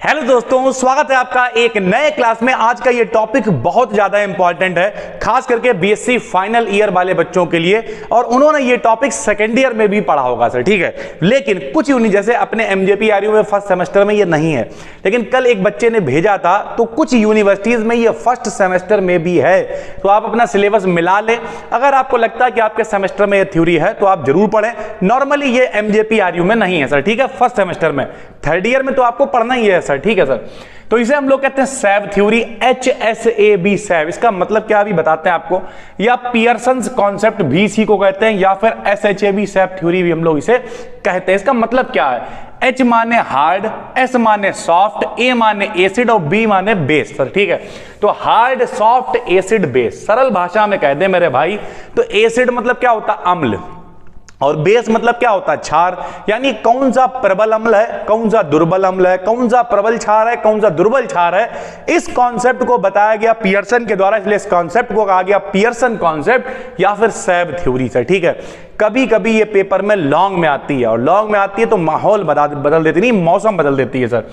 Hello दोस्तों, स्वागत है आपका एक नए क्लास में। आज का ये टॉपिक बहुत ज्यादा इंपॉर्टेंट है, खास करके बीएससी फाइनल ईयर वाले बच्चों के लिए। और उन्होंने ये टॉपिक सेकेंड ईयर में भी पढ़ा होगा सर, ठीक है। लेकिन कुछ यूनि जैसे अपने एमजेपीआरयू में फर्स्ट सेमेस्टर में ये नहीं है, लेकिन कल एक बच्चे ने भेजा था तो कुछ यूनिवर्सिटीज में ये फर्स्ट सेमेस्टर में भी है। तो आप अपना सिलेबस मिला लें। अगर आपको लगता है कि आपके सेमेस्टर में ये थ्योरी है तो आप जरूर पढ़ें। नॉर्मली ये एमजेपीआरयू में नहीं है सर, ठीक है, फर्स्ट सेमेस्टर में। थर्ड ईयर में तो आपको पढ़ना ही है सर, ठीक है सर। तो इसे हम लोग कहते हैं सैब थ्योरी, HSAB सैब। इसका मतलब क्या अभी बताते हैं आपको, या पियर्सन्स कॉन्सेप्ट भी इसी को कहते हैं, या फिर SHAB सैब थ्योरी भी हम लोग इसे कहते हैं। इसका मतलब क्या है, H माने हार्ड, S माने सॉफ्ट, A माने एसिड और B माने बेस सर, ठीक है। तो हार्ड, सॉफ्ट, एसिड, बेस। सरल भाषा में कह दे मेरे भाई तो एसिड मतलब क्या होता है, अम्ल, और बेस मतलब क्या होता है, क्षार। यानी कौन सा प्रबल अम्ल है, कौन सा दुर्बल अम्ल है, कौन सा प्रबल क्षार है, कौन सा दुर्बल क्षार है, इस कॉन्सेप्ट को बताया गया पियर्सन के द्वारा। इसलिए इस कॉन्सेप्ट को कहा गया पियर्सन कॉन्सेप्ट या फिर सैब थ्योरी से, ठीक है। कभी कभी ये पेपर में लॉन्ग में आती है, और लॉन्ग में आती है तो माहौल बदल देती, नहीं मौसम बदल देती है सर।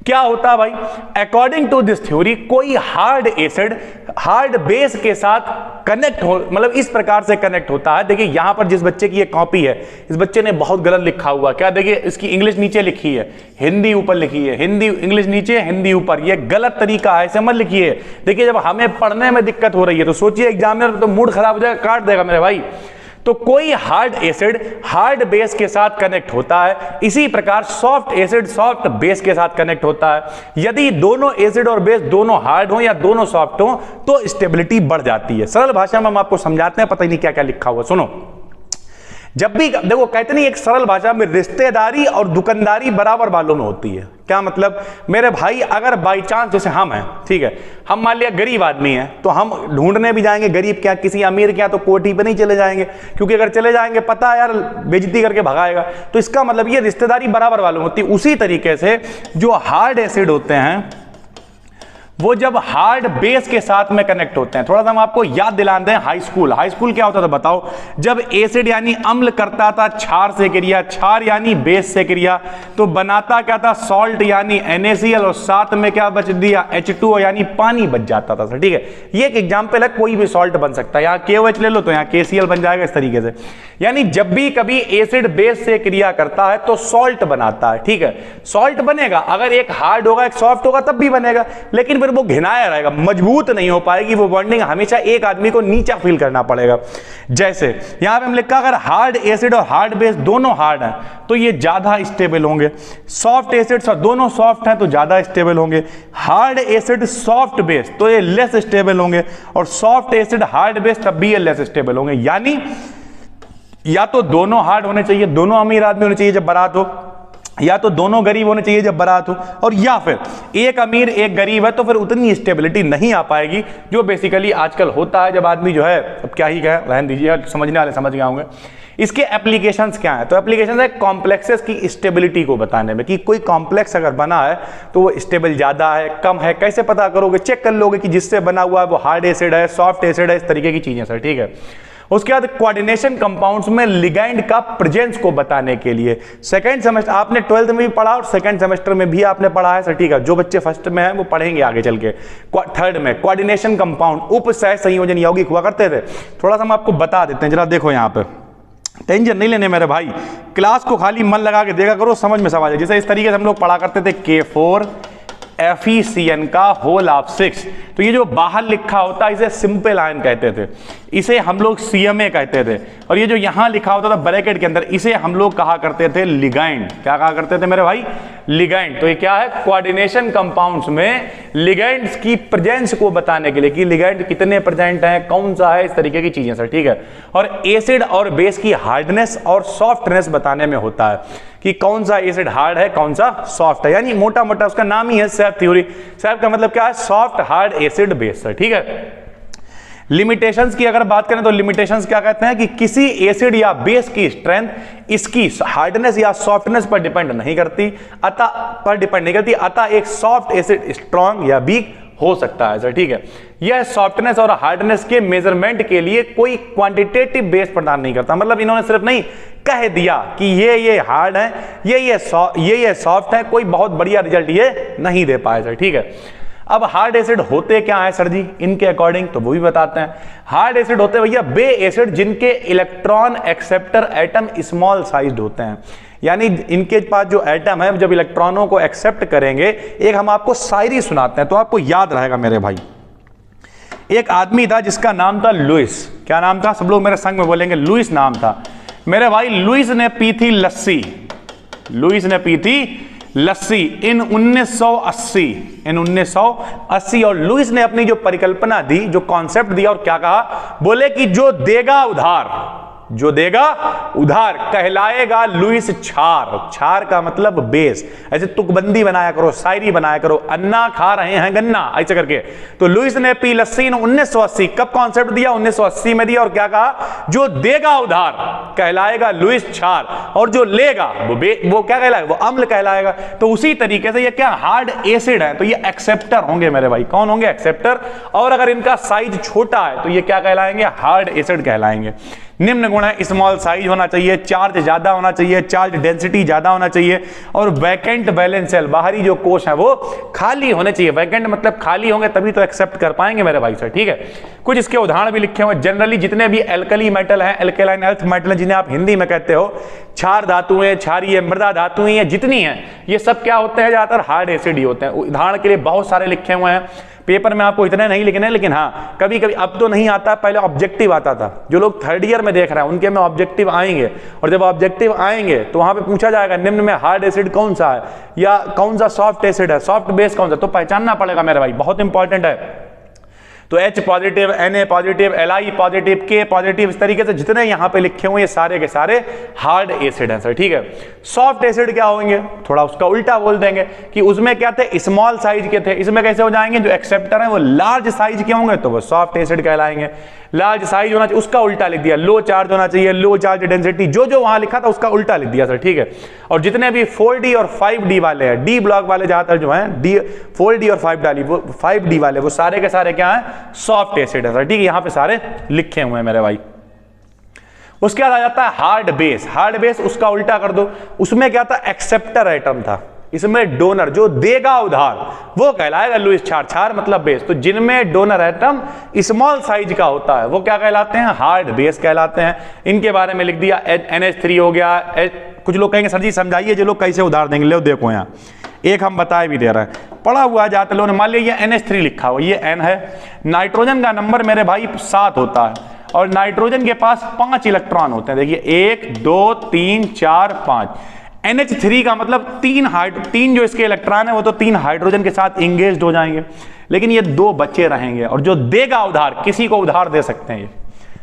क्या होता है भाई, अकॉर्डिंग टू दिस थ्योरी कोई हार्ड एसिड हार्ड बेस के साथ कनेक्ट हो, मतलब इस प्रकार से कनेक्ट होता है। देखिए यहां पर जिस बच्चे की ये कॉपी है, इस बच्चे ने बहुत गलत लिखा हुआ। क्या देखिए, इसकी इंग्लिश नीचे लिखी है, हिंदी ऊपर लिखी है, हिंदी इंग्लिश नीचे, हिंदी ऊपर। ये गलत तरीका है, ऐसे मत लिखिए। देखिए जब हमें पढ़ने में दिक्कत हो रही है तो सोचिए एग्जामिनर तो मूड खराब हो जाएगा, काट देगा मेरे भाई। तो कोई हार्ड एसिड हार्ड बेस के साथ कनेक्ट होता है, इसी प्रकार सॉफ्ट एसिड सॉफ्ट बेस के साथ कनेक्ट होता है। यदि दोनों एसिड और बेस दोनों हार्ड हो या दोनों सॉफ्ट हो तो स्टेबिलिटी बढ़ जाती है। सरल भाषा में हम आपको समझाते हैं, पता ही नहीं क्या क्या लिखा हुआ। सुनो, जब भी देखो कहते नहीं, एक सरल भाषा में रिश्तेदारी और दुकानदारी बराबर वालों में होती है। क्या मतलब मेरे भाई, अगर बाई चांस जैसे हम हैं, ठीक है, हम मान लिया गरीब आदमी हैं, तो हम ढूंढने भी जाएंगे गरीब क्या, किसी अमीर क्या, तो कोठी पे नहीं चले जाएंगे, क्योंकि अगर चले जाएंगे पता है यार बेइज्जती करके भगाएगा। तो इसका मतलब ये रिश्तेदारी बराबर वालों में होती है। उसी तरीके से जो हार्ड एसिड होते हैं वो जब हार्ड बेस के साथ में कनेक्ट होते हैं, थोड़ा सा हम आपको याद दिलाते हैं हाई स्कूल। हाई स्कूल क्या होता था बताओ, जब एसिड यानी अम्ल करता था क्षार से क्रिया, क्षार यानी बेस से क्रिया, तो बनाता क्या था, सॉल्ट यानी NaCl, और साथ में क्या बच दिया, H2O यानी पानी बच जाता था सर, ठीक है। ये एक एग्जाम्पल है, कोई भी सॉल्ट बन सकता है। यहाँ KOH ले लो तो यहाँ KCl बन जाएगा, इस तरीके से। यानी जब भी कभी एसिड बेस से क्रिया करता है तो सॉल्ट बनाता है, ठीक है। सॉल्ट बनेगा, अगर एक हार्ड होगा एक सॉफ्ट होगा तब भी बनेगा, लेकिन फिर वो घिनाया रहेगा, मजबूत नहीं हो पाएगी वो बॉन्डिंग। हमेशा एक आदमी को नीचा फील करना पड़ेगा। जैसे यहां पे हम लिखा, अगर हार्ड एसिड और हार्ड बेस दोनों हार्ड हैं तो ये ज्यादा स्टेबल होंगे। सॉफ्ट एसिड दोनों सॉफ्ट हैं तो ज्यादा स्टेबल होंगे। हार्ड एसिड सॉफ्ट बेस तो ये लेस स्टेबल होंगे, और सॉफ्ट एसिड हार्ड बेस तब भी ये लेस स्टेबल होंगे। यानी या तो दोनों हार्ड होने चाहिए, दोनों अमीर आदमी होने चाहिए जब बारात हो, या तो दोनों गरीब होने चाहिए जब बारात हो, और या फिर एक अमीर एक गरीब है तो फिर उतनी स्टेबिलिटी नहीं आ पाएगी, जो बेसिकली आजकल होता है जब आदमी जो है, अब क्या ही कहे, रहने दीजिए, समझने वाले समझ गए होंगे। इसके एप्लीकेशंस क्या है, तो एप्लीकेशन है कॉम्प्लेक्सेस की स्टेबिलिटी को बताने में, कि कोई कॉम्प्लेक्स अगर बना है तो वो स्टेबल ज्यादा है कम है, कैसे पता करोगे, चेक कर लोगे कि जिससे बना हुआ है वो हार्ड एसिड है सॉफ्ट एसिड है, इस तरीके की चीजें सर, ठीक है। उसके बाद कोऑर्डिनेशन कंपाउंड्स में लिगैंड का प्रेजेंस को बताने के लिए सेकंड सेमेस्टर आपने 12th में भी पढ़ा और सेकंड सेमेस्टर में भी आपने पढ़ा है सर, ठीक है। जो बच्चे फर्स्ट में हैं वो पढ़ेंगे आगे चल के। थर्ड में कोऑर्डिनेशन कंपाउंड उप सह संयोजन यौगिक हुआ करते थे, थोड़ा सा हम आपको बता देते हैं। जरा देखो यहाँ पे, टेंशन नहीं लेने मेरे भाई, क्लास को खाली मन लगा के देखा करो, समझ में सवाल है। जैसे इस तरीके से हम लोग पढ़ा करते थे K4 FeCN का होल ऑफ 6, तो ये जो बाहर लिखा होता है इसे सिंपल आयन कहते थे, इसे हम लोग CMA कहते थे। और ये जो यहां लिखा होता था ब्रैकेट के अंदर, इसे हम लोग कहा करते थे लिगैंड। क्या कहा करते थे मेरे भाई, लिगैंड। तो ये क्या है, कोऑर्डिनेशन कंपाउंड्स में लिगैंड्स की प्रेजेंस को बताने के लिए, कि लिगैंड कितने प्रेजेंट हैं, कौन सा है, इस तरीके की चीजें सर, ठीक है। और एसिड और बेस की हार्डनेस और सॉफ्टनेस बताने में होता है, कि कौन सा एसिड हार्ड है कौन सा सॉफ्ट है। यानी मोटा मोटा उसका नाम ही है सैब थ्योरी। सैब का मतलब क्या है, soft hard acid base sir, ठीक है। लिमिटेशंस की अगर बात करें तो लिमिटेशंस क्या कहते हैं, कि किसी एसिड या बेस की स्ट्रेंथ इसकी हार्डनेस या सॉफ्टनेस पर डिपेंड नहीं करती, अतः एक सॉफ्ट एसिड स्ट्रॉन्ग या वीक हो सकता है सर, ठीक है। यह सॉफ्टनेस और हार्डनेस के मेजरमेंट के लिए कोई क्वांटिटेटिव बेस प्रदान नहीं करता। मतलब इन्होंने सिर्फ नहीं कह दिया कि ये हार्ड है, ये सॉफ्ट है, कोई बहुत बढ़िया रिजल्ट ये नहीं दे पाए सर, ठीक है। अब हार्ड एसिड होते क्या है सर जी इनके अकॉर्डिंग, तो वो भी बताते हैं। हार्ड एसिड होते हैं भैया वे एसिड जिनके electron acceptor atom small sized होते हैं। यानी इनके पास जो एटम है जब इलेक्ट्रॉनों को एक्सेप्ट करेंगे, एक हम आपको शायरी सुनाते हैं तो आपको याद रहेगा मेरे भाई। एक आदमी था जिसका नाम था लुइस। क्या नाम था? सब लोग मेरे संग में बोलेंगे, लुइस नाम था मेरे भाई। लुइस ने पी थी लस्सी, लुइस ने पी थी लस्सी इन 1980 और लुइस ने अपनी जो परिकल्पना दी, जो कॉन्सेप्ट दिया और क्या कहा, बोले कि जो देगा उधार, जो देगा उधार कहलाएगा लुइस छार। छार का मतलब बेस। ऐसे तुकबंदी बनाया करो, शायरी बनाया करो, अन्ना खा रहे हैं गन्ना, ऐसे करके। तो लुइस ने पी लस्सी 1980। कब कॉन्सेप्ट दिया? 1980 में दिया। और क्या कहा? जो देगा उधार कहलाएगा लुइस छार और जो लेगा वो क्या कहलाएगा? वो अम्ल कहलाएगा। तो उसी तरीके से ये क्या हार्ड एसिड है तो ये एक्सेप्टर होंगे मेरे भाई। कौन होंगे? एक्सेप्टर। और अगर इनका साइज छोटा है तो ये क्या कहलाएंगे? हार्ड एसिड कहलाएंगे। निम्न गुण है, स्मॉल साइज होना चाहिए, चार्ज ज्यादा होना चाहिए, चार्ज डेंसिटी ज्यादा होना चाहिए और वैकेंट वैलेंस शेल, बाहरी जो कोश है वो खाली होने चाहिए। वैकेंट मतलब खाली होंगे तभी तो एक्सेप्ट कर पाएंगे मेरे भाई सर, ठीक है। कुछ इसके उदाहरण भी लिखे हुए। जनरली जितने भी एल्कली मेटल हैं, एल्केलाइन अर्थ मेटल हैं, जिन्हें आप हिंदी में कहते हो क्षार धातुएं, क्षारीय मृदा धातुएं, ये जितनी हैं ये सब क्या होते हैं? ज्यादातर हार्ड एसिड ही होते हैं। उदाहरण के लिए बहुत सारे लिखे हुए हैं। पेपर में आपको इतने नहीं लिखने, लेकिन हाँ कभी कभी अब तो नहीं आता, पहले ऑब्जेक्टिव आता था। जो लोग थर्ड ईयर में देख रहे हैं उनके में ऑब्जेक्टिव आएंगे और जब ऑब्जेक्टिव आएंगे तो वहां पे पूछा जाएगा निम्न में हार्ड एसिड कौन सा है या कौन सा सॉफ्ट एसिड है, सॉफ्ट बेस कौन सा, तो पहचानना पड़ेगा मेरे भाई, बहुत इंपॉर्टेंट है। तो H positive, Na positive, Li positive, K positive, इस तरीके से जितने यहां पे लिखे हुए ये सारे के सारे हार्ड एसिड हैं सर, ठीक है। सॉफ्ट एसिड क्या होंगे? थोड़ा उसका उल्टा बोल देंगे कि उसमें क्या थे? स्मॉल साइज के थे। इसमें कैसे हो जाएंगे? जो एक्सेप्टर है वो लार्ज साइज के होंगे तो वो सॉफ्ट एसिड कहलाएंगे। लार्ज साइज होना चाहिए, उसका उल्टा लिख दिया। लो चार्ज होना चाहिए, लो चार्ज डेंसिटी, जो वहां लिखा था उसका उल्टा लिख दिया सर, ठीक है। और जितने भी 4D और 5D वाले हैं, डी ब्लॉक वाले ज्यादातर जो हैं, 4D और 5D वाले, वो सारे के सारे क्या है? सॉफ्ट एसिड है सर, ठीक है। यहां पे सारे लिखे हुए हैं मेरे भाई। उसके बाद आ जाता है हार्ड बेस। हार्ड बेस उसका उल्टा कर दो। उसमें क्या था? एक्सेप्टर एटम था। इसमें डोनर, जो देगा उधार, वो कहलाएगा लुइस छार। छार मतलब बेस। तो जिनमें डोनर एटम स्मॉल साइज का होता है वो क्या कहलाते हैं? हार्ड बेस कहलाते हैं। इनके बारे में लिख दिया। NH3 हो गया। कुछ लोग कहेंगे सर जी समझाइए, जो लोग कैसे उधार देंगे। लो देखो यहाँ एक हम बताए भी दे रहे हैं, पढ़ा हुआ जाते लोगों ने। मान लिया ये NH3 लिखा हुआ, ये N है। नाइट्रोजन का नंबर मेरे भाई 7 होता है और नाइट्रोजन के पास 5 इलेक्ट्रॉन होते हैं। देखिए 1 2 3 4 5। NH3 का मतलब 3 जो इसके इलेक्ट्रॉन है वो तो 3 हाइड्रोजन के साथ इंगेज्ड हो जाएंगे, लेकिन ये 2 बचे रहेंगे। और जो देगा उधार, किसी को उधार दे सकते हैं ये,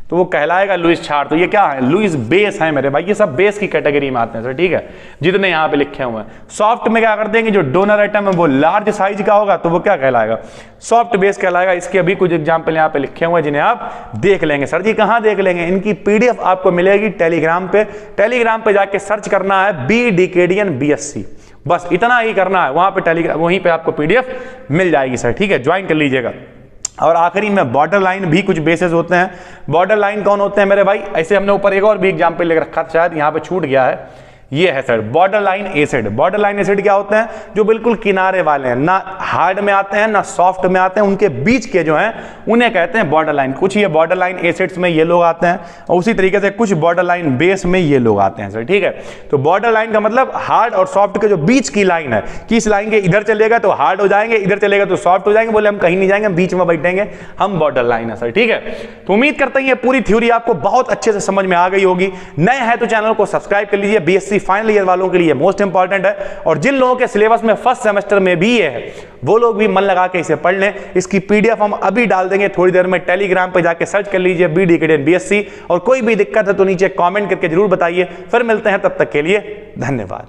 तो वो कहलाएगा लुइस छार। तो ये क्या है? लुइस बेस है मेरे भाई। ये सब बेस की कैटेगरी में आते हैं सर, ठीक है, जितने यहाँ पे लिखे हुए हैं। सॉफ्ट में क्या कर देंगे? जो डोनर आइटम है वो लार्ज साइज का होगा तो वो क्या कहलाएगा? सॉफ्ट बेस कहलाएगा। इसके अभी कुछ एग्जाम्पल यहाँ पे लिखे हुए हैं जिन्हें आप देख लेंगे। सर जी कहाँ देख लेंगे? इनकी PDF आपको मिलेगी टेलीग्राम पे। टेलीग्राम पे जाके सर्च करना है बी डिकेडियन BSc, बस इतना ही करना है। वहां पे टेलीग्राम, वहीं पे आपको PDF मिल जाएगी सर, ठीक है, ज्वाइन कर लीजिएगा। और आखिरी में बॉर्डर लाइन भी कुछ बेसिस होते हैं। बॉर्डर लाइन कौन होते हैं मेरे भाई? ऐसे हमने ऊपर एक और भी एग्जाम्पल लेकर रखा था, शायद यहाँ पे छूट गया है। ये है sir border line acid. Border line acid क्या होते हैं? जो बिल्कुल किनारे वाले हैं, ना हार्ड में आते हैं ना सॉफ्ट में आते हैं, उनके बीच के जो हैं उन्हें कहते हैं बॉर्डर लाइन। कुछ ये बॉर्डर लाइन एसिड्स में ये लोग आते हैं और उसी तरीके से कुछ बॉर्डर लाइन बेस में ये लोग आते हैं सर, ठीक है। तो बॉर्डर लाइन का मतलब हार्ड और सॉफ्ट के जो बीच की लाइन है, कि इस लाइन के इधर चलेगा तो हार्ड हो जाएंगे, इधर चलेगा तो सॉफ्ट हो जाएंगे। बोले हम कहीं नहीं जाएंगे, हम बीच में बैठेंगे, हम बॉर्डर लाइन है सर, ठीक है। तो उम्मीद करते हैं ये पूरी थ्योरी आपको बहुत अच्छे से समझ में आ गई होगी। नए हैं तो चैनल को सब्सक्राइब कर लीजिए। BSc फाइनल ईयर वालों के लिए मोस्ट इंपॉर्टेंट है और जिन लोगों के सिलेबस में फर्स्ट सेमेस्टर में भी ये है वो लोग भी मन लगा के इसे पढ़ लें। इसकी PDF हम अभी डाल देंगे थोड़ी देर में। टेलीग्राम पे जाके सर्च कर लीजिए बी डिकेडियन BSc और कोई भी दिक्कत है तो नीचे कमेंट करके जरूर बताइए। फिर मिलते हैं, तब तक के लिए धन्यवाद।